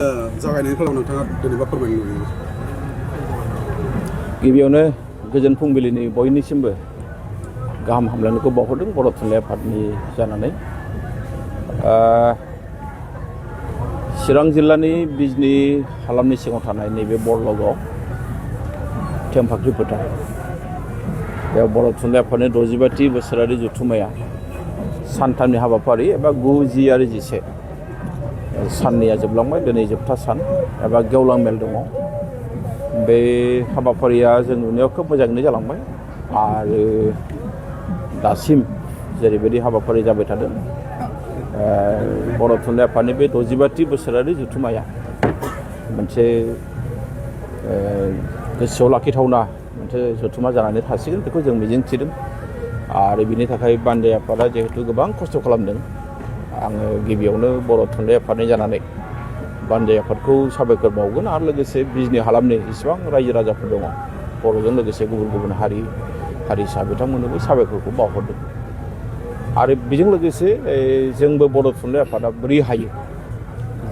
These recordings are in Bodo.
जागायनायनि फलाव नोंथाङा दिनैबा फोरमायनो लुबैयो। गिबियावनो गोजोन फुंबिलिनि बयनिसिमबो गाहाम हामलायनायखौ बावहरदों बर' थुनलाइ आफादनि जानानै। चिरां जिल्लानि बिजनी हालामनि सिङाव थानाय नैबे बरलगाव थेमफाख्रि फोथार बेयाव बर' थुनलाइ आफादनि 65थि बोसोरारि जथुम्माया सानथामनि हाबाफारि एबा 9, 10 आरो 11 साननैया जोबलांबाय। दिनै जोबथा सान एबा गेवलां मेल दङ। बे हाबाफारिया जों नुनायाव खोब मोजाङैनो जालांबाय आरो दासिम जेरैबायदि हाबाफारि जाबाय थादों बर' थुनलाइ आफादनि बे 65थि बोसोरारि जथुम्माया मोनसे गोसोआव लाखिथावना मोनसे जथुम्मा जानानै थासिगोन बेखौ जों मिजिंथिदों। आरो बिनि थाखाय बानजाय आफादा जिहेतु गोबां खस्थ' खालामदों, आङो गिबियावनो बर' थुनलाइ आफादनि जानानै बानजाय आफादखौ साबायखर बावगोन आरो लोगोसे बिजनी हालामनि जेसेबां रायजो राजाफोर दङ बर'जों लोगोसे गुबुन गुबुन हारिसा बिथांमोननोबो साबायखरखौ बावहरदों। आरो बेजों लोगोसे जोंबो बर' थुनलाइ आफादा बोरै हायो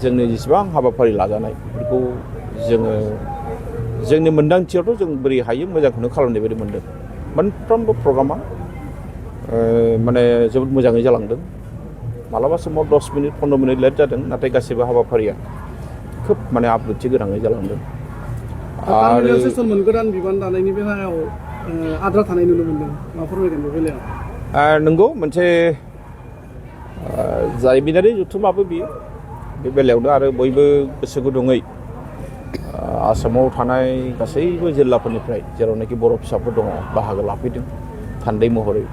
जोंनि जेसेबां हाबाफारि लाजानाय बेफोरखौ जोङो जोंनि मोन्दांथियावथ' जों बोरै हायो मोजांखौनो खालामनाय बायदि मोनदों। मोनफ्रोमबो प्रग्रामा माने जोबोद मोजाङै जालांदों। मालाबा समाव 10 मिनिट 15 मिनिट लेट जादों, नाथाय गासैबो हाबाफारिया खोब माने आब्रुथि गोनाङै जालांदों। आरो सेसनमोन गोदान बिबान दानायनि बेलायाव आद्रा थानाय नुनो मोनदों, मा फोरमायगोन बे बेलायाव? नंगौ, मोनसे जारिमिनारि जथुम्माबो बियो। बे बेलायावनो आरो बयबो गोसो गुदुङै आसामाव थानाय गासैबो जिल्लाफोरनिफ्राय जेरावनाखि बर' फिसाफोर दङ बाहागो लाफैदों। थान्दै महरै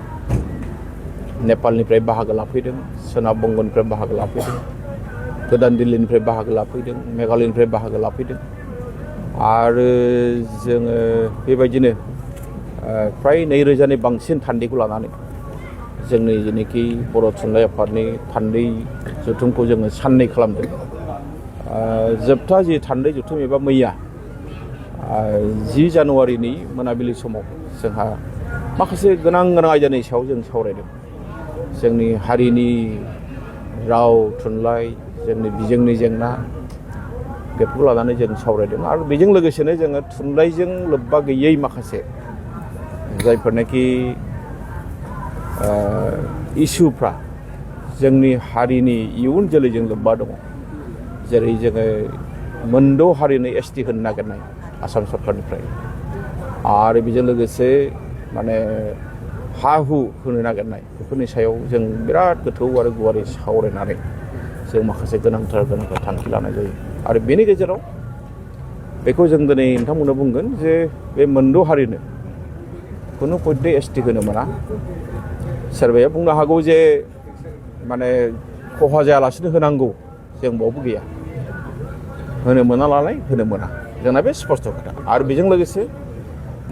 नेपालनिफ्राय बाहागो लाफैदों, सोनाब बंगनिफ्राय बाहागो लाफैदों, गोदान दिल्लीनिफ्राय बाहागो लाफैदों, मेघालयनिफ्राय बाहागो लाफैदों। आरो जोङो बेबायदिनो फ्राय 2000नि बांसिन थान्दैखौ लानानै जोंनि जेनोखि बर' थुनलाइ आफादनि थान्दै जथुमखौ जोङो साननै खालामदों। जोबथा जि थान्दै जथुम एबा मैया 10 जानुवारिनि मोनाबिलि समाव जोंहा माखासे गोनां आयदानि सायाव जों सावरायदों। जोंनि हारिनि राव थुनलाइ, जोंनि बिजोंनि जेंना बेफोरखौ लानानै जों सावरायदों। आरो बेजों लोगोसेनो जोङो थुनलाइजों लोब्बा गैयै माखासे जायफोरनाखि इसुफ्रा जोंनि हारिनि इयुन जोलैजों लोब्बा दङ, जेरै जोङो मोनद' हारिनो ST होनो नागिरनाय आसाम सरकारनिफ्राय, आरो बेजों लोगोसे माने हा-हु होनो नागिरनाय, बेफोरनि सायाव जों बिराद गोथौ आरो गुवारै सावरायनानै जों माखासे गोनांथार थांखि लानाय जायो। आरो बेनि गेजेराव बेखौ जों दिनै नोंथांमोननो बुंगोन जे बे मोनद' हारिनो खुनु पयटे ST होनो मोना। सोरबाया बुंनो हागौ जे माने खहा जायालासिनो होनांगौ, जों बावबो गैया। होनो मोना नालाय होनो मोना, जोंना बे स्पष्ट खोथा। आरो बेजों लोगोसे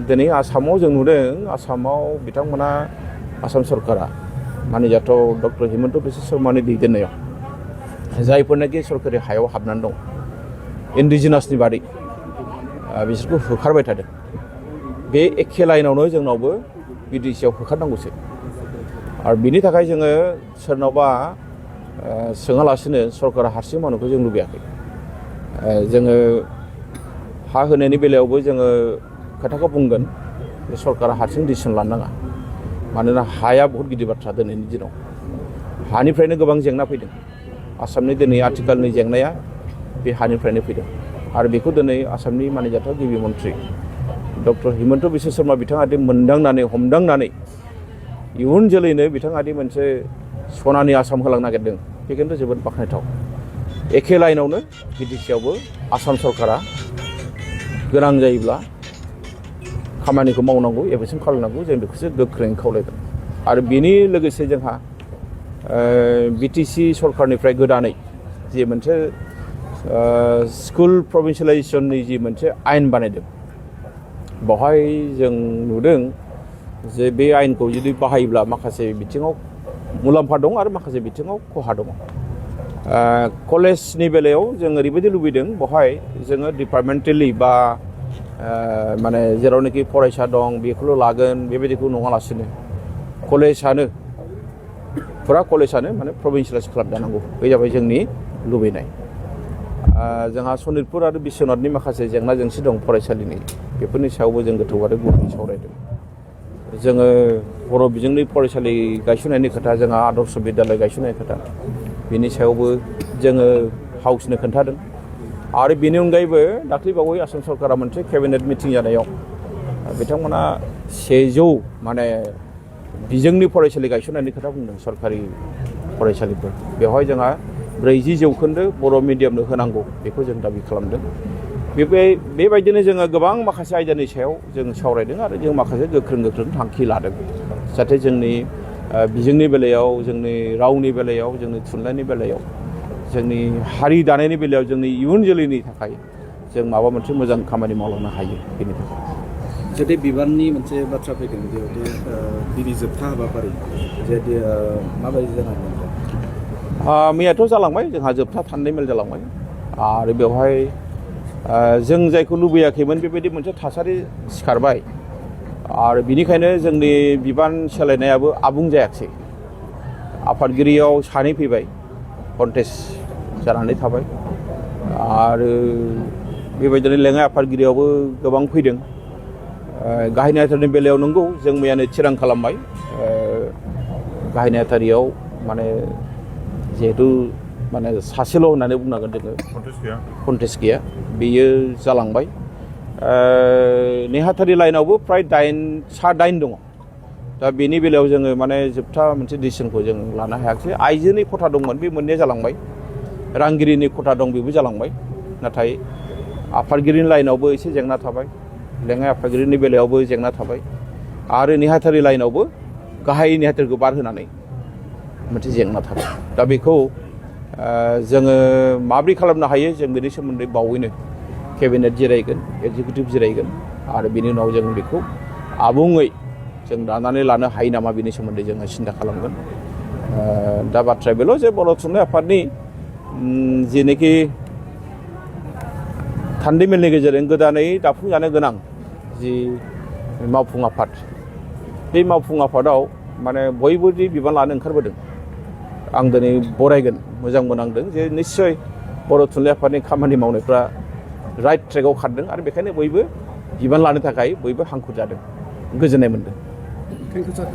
दिनै आसामाव जों नुदों, आसामाव बिथांमोना आसाम सरकारा मानजाथाव डक्टर हिमन्त बिश्व शर्मानि दैदेननायाव जायफोरनाखि सरकारि हायाव हाबनानै दं इन्डिजिनासनि बादै बिसोरखौ होखारबाय थादों। बे एखे लाइनावनो जोंनावबो BTC आव होखारनांगौसो। आरो बिनि थाखाय जोङो सोरनावबा सोङालासिनो सरकारा हारसिं मावनायखौ जों लुबैयाखै। जोङो हा होनायनि बेलायावबो जोङो खोथाखौ बुंगोन जे सरकारा हारसिं डिसिसन लानो नाङा। मानोना हाया बहुत गिदिर बाथ्रा। दिनैनि दिनाव हानिफ्रायनो गोबां जेंना फैदों। आसामनि दिनै आथिखालनि जेंनाया बे हानिफ्रायनो फैदों। आरो बेखौ दिनै आसामनि मानजाथाव गिबि मन्थ्रि डक्टर हिमन्त बिश्व शर्मा बिथाङा मोनदांनानै हमदांनानै इयुन जोलैनो बिथाङा मोनसे सनानि आसाम होलांनो नागिरदों, बे खिन्थु जोबोद बाख्नायथाव। एखे लाइनावनो BTC आवबो आसाम सरकारा गोनां जायोब्ला खामानिखौ मावनांगौ, एभेसन खालामनांगौ, जों बेखौसो गोख्रोङै खावलायगोन। आरो बेनि लोगोसे जोंहा BTC सरकारनिफ्राय गोदानै जि मोनसे स्कुल प्रभिन्सियेलाइजेसननि जि मोनसे आयेन बानायदों, बेवहाय जों नुदों जे बे आयेनखौ जुदि बाहायोब्ला माखासे बिथिङाव मुलाम्फा दं आरो माखासे बिथिङाव खहा दङ। कलेजनि बेलायाव जों ओरैबायदि लुबैदों, बेवहाय जोङो डिपार्टमेन्टेलि बा माने जेरावनाखि फरायसा दं बेखौल' लागोन बेबायदिखौ नङालासिनो कलेजआनो फुरा कलेजआनो माने प्रभिन्सियेलाइज खालामजानांगौ। बे जाबाय जोंनि लुबैनाय। जोंहा सनितपुर आरो बिश्वनाथनि माखासे जेंना जेंसि दं फरायसालिनि बेफोरनि सायावबो जों गोथौ आरो गुवारै सावरायदों जोङो बर' बिजोंनि फरायसालि गायसननायनि खोथा जोंहा आदर्श बिद्यालय गायसननायनि खोथा बिनि सायावबो जोङो हाउसनो खोन्थादों आरो बेनि अनगायैबो दाख्लैबावै आसाम सरकारा मोनसे केबिनेट मिटिं जानायाव बिथांमोना 100 माने बिजोंनि फरायसालि गायसननायनि खोथा बुंदों सरकारि फरायसालिफोर बेवहाय जोंहा 40% बर' मिडियामनो होनांगौ बेखौ जों दाबि खालामदों बेबायदिनो जोङो गोबां माखासे आयदानि सायाव जों सावरायदों आरो जों माखासे गोख्रों थांखि लादों जाहाथे जोंनि बिजोंनि बेलायाव जोंनि रावनि बेलायाव जोंनि थुनलाइनि बेलायाव जोंनि हारि दानायनि बेलायाव जोंनि इयुन जोलैनि थाखाय जों माबा मोनसे मोजां खामानि मावलांनो हायो बेनि थाखाय जुदि बिबाननि मोनसे बाथ्रा फैदों बेयावदि दिनै जोबथा हाबाफारि जुदि माबायदि जानानै दं मैयाथ' जालांबाय जोंहा जोबथा थान्दै मेल जालांबाय आरो बेवहाय जों जायखौ लुबैयाखैमोन बेबायदि मोनसे थासारि सिखारबाय आरो बिनिखायनो जोंनि बिबान सोलायनायाबो आबुं जायाखिसै आफादगिरियाव 2 फैबाय कन्टेस्ट जानानै थाबाय आरो बेबायदिनो लेङाइ आफादगिरियावबो गोबां फैदों गाहाय नेहाथारिनि बेलायाव नंगौ जों मैयानो थिरां खालामबाय गाहाय नेहाथारियाव माने जिहेतु माने सासेल' होननानै बुंनांगोन जोङो कन्टेस्ट गैया बेयो जालांबाय नेहाथारि लाइनावबो प्राय 8 दङ दा बेनि बेलायाव जोङो माने जोबथा मोनसे डिसिसनखौ जों लानो हायाखै आइजोनि खथा दंमोन बे मोननैया जालांबाय रांगिरिनि खथा दं बेबो जालांबाय नाथाय आफादगिरिनि लाइनावबो एसे जेंना थाबाय लेङाइ आफादगिरिनि बेलायावबो जेंना थाबाय आरो नेहाथारि लाइनावबो गाहाय नेहाथारिखौ बारहोनानै मोनसे जेंना थाबाय दा बेखौ जोङो माबोरै खालामनो हायो जों बेनि सोमोन्दै बावैनो केबिनेट जिरायगोन एक्जिकिउटिभ जिरायगोन आरो बेनि उनाव जों बेखौ आबुङै जों दानानै लानो हायो नामा बेनि सोमोन्दै जोङो सिन्था खालामगोन दा बाथ्राया बेल' जे बर' थुनलाइ आफादनि जेनोखि थान्दै मेलनि गेजेरजों गोदानै दाफुंजानो गोनां जि मावफुं आफाद बे मावफुं आफादाव माने बयबो जि बिबान लानो ओंखारबोदों आं दिनै बरायगोन मोजां मोननांदों जे निस्सय बर' थुनलाइ आफादनि खामानि मावनायफ्रा राइट ट्रेकआव खारदों आरो बेखायनो बयबो बिबान लानो थाखाय बयबो हांखुर जादों गोजोननाय मोनदों थेंक इउ सार